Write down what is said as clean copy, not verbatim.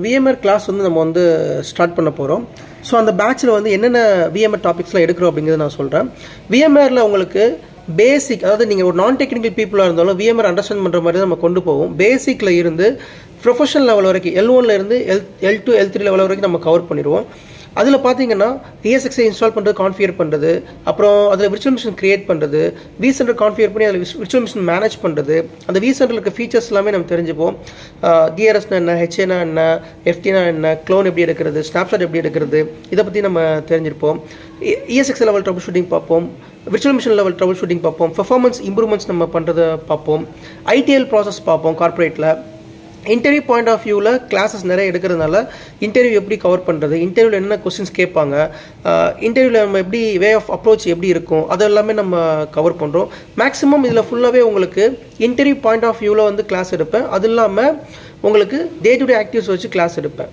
VMware class வந்து நம்ம வந்து ஸ்டார்ட் பண்ண போகிறோம். ஸோ அந்த பேட்சில் வந்து என்னென்ன VMware டாபிக்ஸ்லாம் எடுக்கிறோம் அப்படிங்கிறத நான் சொல்கிறேன். VMwareல உங்களுக்கு பேசிக், அதாவது நீங்கள் ஒரு நான் டெக்னிக்கல் பீப்புளாக இருந்தாலும் VMware அண்டர்ஸ்டாண்ட் பண்ணுற மாதிரி தான் நம்ம கொண்டு போவோம். பேசிக்கில் இருந்து ப்ரொஃபஷனல் லெவல் வரைக்கும் L1ல இருந்து L2 L3 லெவல் வரைக்கும் நம்ம கவர் பண்ணிடுவோம். அதில் பார்த்தீங்கன்னா ESXi இன்ஸ்டால் பண்ணுறது, கான்ஃபிகர் பண்ணுறது, அப்புறம் அதில் விர்ச்சுவல் மிஷின் கிரியேட் பண்ணுறது, vCenter கான்ஃபிகர் பண்ணி அதில் விர்ச்சுவல் மிஷின் மேனேஜ் பண்ணுறது, அந்த vCenter இருக்க ஃபீச்சர்ஸ் எல்லாமே நம்ம தெரிஞ்சுப்போம். DRSனா என்ன, HAனா என்ன, FTனா என்ன, க்ளோன் எப்படி எடுக்கிறது, ஸ்னாப்ஷாட் எப்படி எடுக்கிறது, இதை பற்றி நம்ம தெரிஞ்சிருப்போம். ESXi லெவல் ட்ரபிள் ஷூட்டிங் பார்ப்போம், virtual machine level trouble shooting பார்ப்போம், பெர்ஃபார்மன்ஸ் இம்ப்ரூவ்மெண்ட்ஸ் நம்ம பண்ணுறதை பார்ப்போம், ITL ப்ராசஸ் பார்ப்போம். கார்ப்பரேட்டில் இன்டர்வியூ பாயிண்ட் ஆஃப் வியூவில் கிளாஸஸ் நிறைய எடுக்கிறதுனால இன்டர்வியூ எப்படி கவர் பண்ணுறது, இன்டர்வியூவில் என்ன கொஸ்டின்ஸ் கேட்பாங்க, இன்டர்வியூவில் நம்ம எப்படி வே ஆஃப் அப்ரோச் எப்படி இருக்கும், அது எல்லாமே நம்ம கவர் பண்ணுறோம். மேக்ஸிமம் இதில் ஃபுல்லாகவே உங்களுக்கு இன்டர்வியூ பாயிண்ட் ஆஃப் வியூவில் வந்து கிளாஸ் எடுப்பேன். அது இல்லாமல் உங்களுக்கு டே டு டே ஆக்டிவ்ஸ் வச்சு கிளாஸ் எடுப்பேன்.